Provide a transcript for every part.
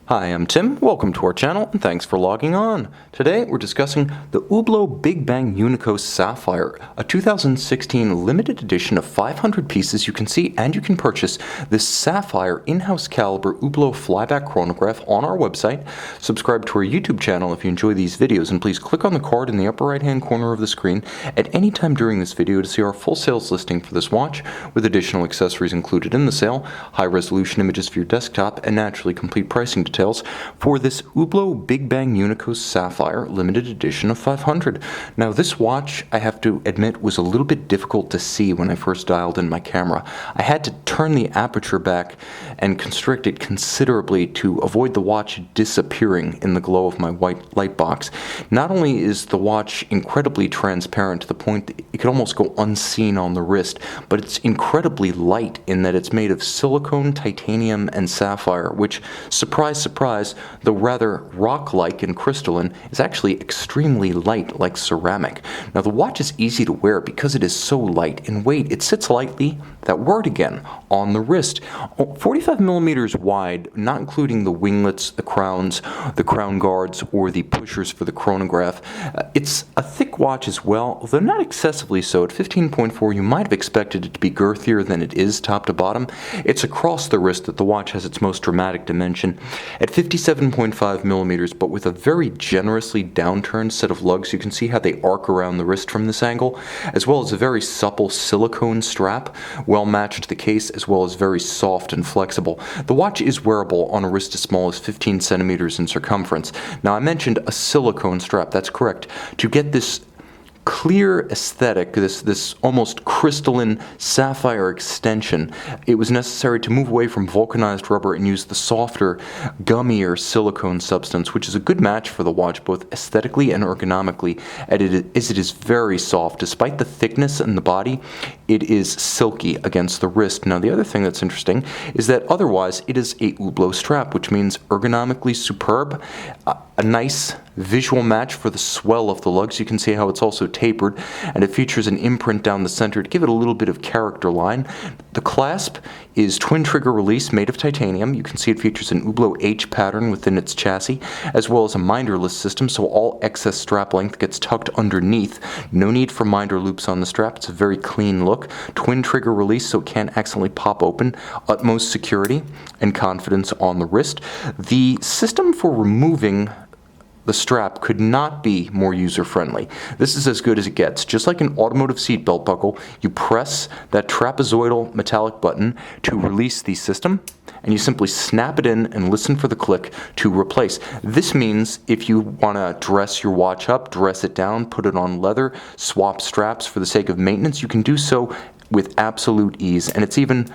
Hi, I'm Tim. Welcome to our channel, and thanks for logging on. Today, we're discussing the Hublot Big Bang Unico Sapphire, a 2016 limited edition of 500 pieces. You can see and you can purchase this Sapphire in-house caliber Hublot flyback chronograph on our website. Subscribe to our YouTube channel if you enjoy these videos, and please click on the card in the upper right-hand corner of the screen at any time during this video to see our full sales listing for this watch, with additional accessories included in the sale, high-resolution images for your desktop, and naturally complete pricing details for this Hublot Big Bang Unico Sapphire limited edition of 500. Now this watch, I have to admit, was a little bit difficult to see when I first dialed in my camera. I had to turn the aperture back and constrict it considerably to avoid the watch disappearing in the glow of my white light box. Not only is the watch incredibly transparent to the point that it could almost go unseen on the wrist, but it's incredibly light in that it's made of silicone, titanium, and sapphire, which, surprise, surprise, though rather rock-like and crystalline, is actually extremely light like ceramic. Now the watch is easy to wear because it is so light in weight. It sits lightly, that word again, on the wrist. 45 millimeters wide, not including the winglets, the crowns, the crown guards, or the pushers for the chronograph. It's a thick watch as well, although not excessively so. At 15.4, you might have expected it to be girthier than it is top to bottom. It's across the wrist that the watch has its most dramatic dimension. At 57.5 millimeters, but with a very generously downturned set of lugs, you can see how they arc around the wrist from this angle, as well as a very supple silicone strap, well matched to the case, as well as very soft and flexible. The watch is wearable on a wrist as small as 15 centimeters in circumference. Now I mentioned a silicone strap, that's correct. To get this clear aesthetic, this almost crystalline sapphire extension, it was necessary to move away from vulcanized rubber and use the softer, gummier silicone substance, which is a good match for the watch both aesthetically and ergonomically, as it is very soft. Despite the thickness in the body, it is silky against the wrist. Now the other thing that's interesting is that otherwise it is a Hublot strap, which means ergonomically superb, a nice visual match for the swell of the lugs. You can see how it's also tapered, and it features an imprint down the center to give it a little bit of character line. The clasp is twin trigger release made of titanium. You can see it features an Hublot H pattern within its chassis, as well as a minderless system, so all excess strap length gets tucked underneath. No need for minder loops on the strap. It's a very clean look. Twin trigger release, so it can't accidentally pop open. Utmost security and confidence on the wrist. The system for removing the strap could not be more user-friendly. This is as good as it gets. Just like an automotive seatbelt buckle, you press that trapezoidal metallic button to release the system, and you simply snap it in and listen for the click to replace. This means if you want to dress your watch up, dress it down, put it on leather, swap straps for the sake of maintenance, you can do so with absolute ease. And it's even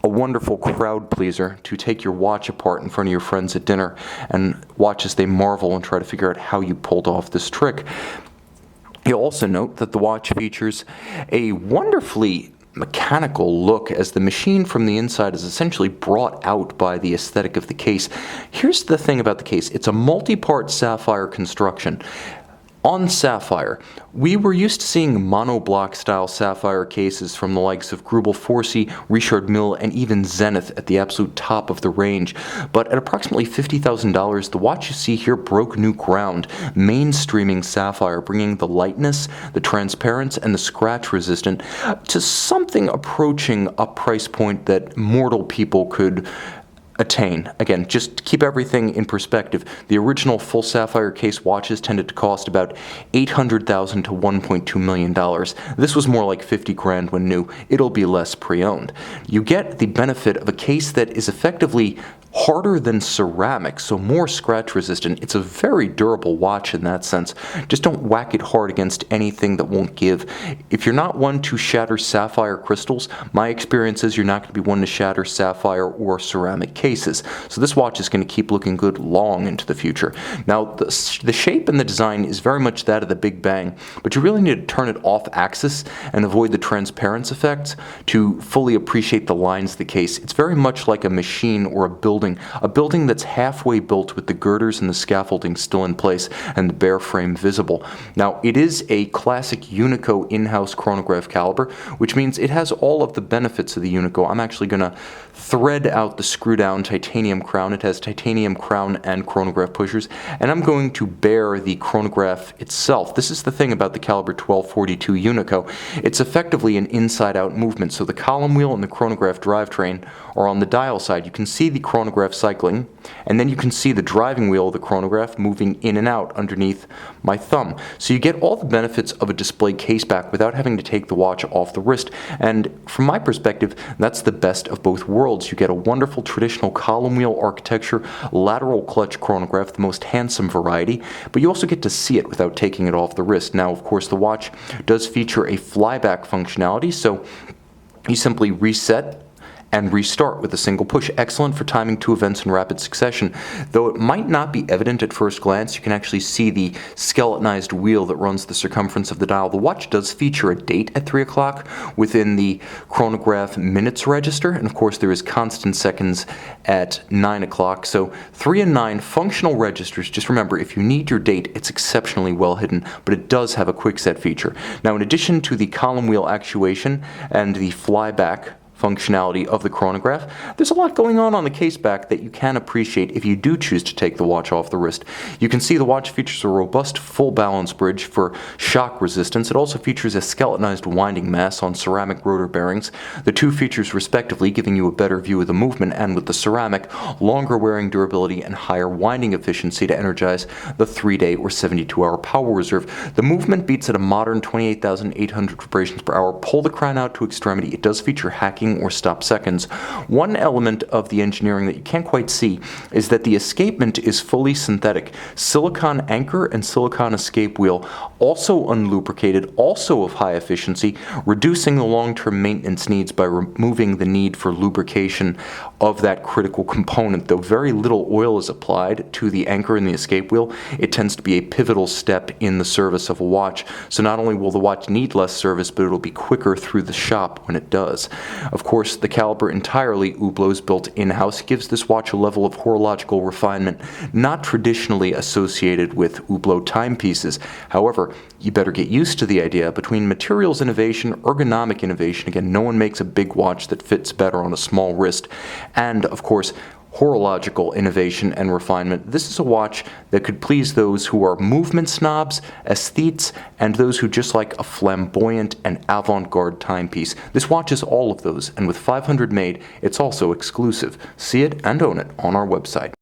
a wonderful crowd pleaser to take your watch apart in front of your friends at dinner and watch as they marvel and try to figure out how you pulled off this trick. You'll also note that the watch features a wonderfully mechanical look, as the machine from the inside is essentially brought out by the aesthetic of the case. Here's the thing about the case. It's a multi-part sapphire construction. On sapphire, we were used to seeing monoblock style sapphire cases from the likes of Grubel Forsey, Richard Mille, and even Zenith at the absolute top of the range. But at approximately $50,000, the watch you see here broke new ground, mainstreaming sapphire, bringing the lightness, the transparency, and the scratch resistant to something approaching a price point that mortal people could attain. Again, just to keep everything in perspective, the original full sapphire case watches tended to cost about $800,000 to $1.2 million. This was more like 50 grand when new. It'll be less pre-owned. You get the benefit of a case that is effectively harder than ceramic, so more scratch resistant. It's a very durable watch in that sense. Just don't whack it hard against anything that won't give. If you're not one to shatter sapphire crystals, my experience is you're not going to be one to shatter sapphire or ceramic cases. So this watch is going to keep looking good long into the future. Now the shape and the design is very much that of the Big Bang, but you really need to turn it off axis and avoid the transparency effects to fully appreciate the lines of the case. It's very much like a machine or a building building, a building that's halfway built with the girders and the scaffolding still in place and the bare frame visible. Now, it is a classic Unico in-house chronograph caliber, which means it has all of the benefits of the Unico. I'm actually going to thread out the screw-down titanium crown. It has titanium crown and chronograph pushers, and I'm going to bare the chronograph itself. This is the thing about the caliber 1242 Unico. It's effectively an inside-out movement, so the column wheel and the chronograph drivetrain are on the dial side. You can see the chronograph cycling, and then you can see the driving wheel of the chronograph moving in and out underneath my thumb. So you get all the benefits of a display case back without having to take the watch off the wrist, and from my perspective, that's the best of both worlds. You get a wonderful traditional column wheel architecture, lateral clutch chronograph, the most handsome variety, but you also get to see it without taking it off the wrist. Now, of course, the watch does feature a flyback functionality, so you simply reset and restart with a single push. Excellent for timing two events in rapid succession. Though it might not be evident at first glance, you can actually see the skeletonized wheel that runs the circumference of the dial. The watch does feature a date at 3 o'clock within the chronograph minutes register, and of course there is constant seconds at 9 o'clock. So 3 and 9 functional registers. Just remember, if you need your date, it's exceptionally well hidden, but it does have a quick set feature. Now, in addition to the column wheel actuation and the flyback functionality of the chronograph, there's a lot going on the case back that you can appreciate if you do choose to take the watch off the wrist. You can see the watch features a robust full balance bridge for shock resistance. It also features a skeletonized winding mass on ceramic rotor bearings, the two features respectively giving you a better view of the movement, and with the ceramic, longer wearing durability and higher winding efficiency to energize the 3-day or 72-hour power reserve. The movement beats at a modern 28,800 vibrations per hour. Pull the crown out to extremity. It does feature hacking or stop seconds. One element of the engineering that you can't quite see is that the escapement is fully synthetic. Silicon anchor and silicon escape wheel, also unlubricated, also of high efficiency, reducing the long-term maintenance needs by removing the need for lubrication of that critical component. Though very little oil is applied to the anchor and the escape wheel, it tends to be a pivotal step in the service of a watch. So not only will the watch need less service, but it'll be quicker through the shop when it does. Of course, the caliber entirely Hublot's built in-house gives this watch a level of horological refinement not traditionally associated with Hublot timepieces. However, you better get used to the idea between materials innovation, ergonomic innovation, again, no one makes a big watch that fits better on a small wrist, and of course, horological innovation and refinement. This is a watch that could please those who are movement snobs, aesthetes, and those who just like a flamboyant and avant-garde timepiece. This watch is all of those, and with 500 made, it's also exclusive. See it and own it on our website.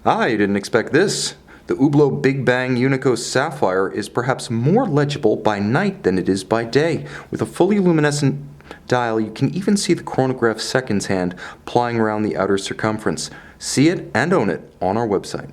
Ah, you didn't expect this. The Hublot Big Bang Unico Sapphire is perhaps more legible by night than it is by day. With a fully luminescent dial, you can even see the chronograph seconds hand plying around the outer circumference. See it and own it on our website.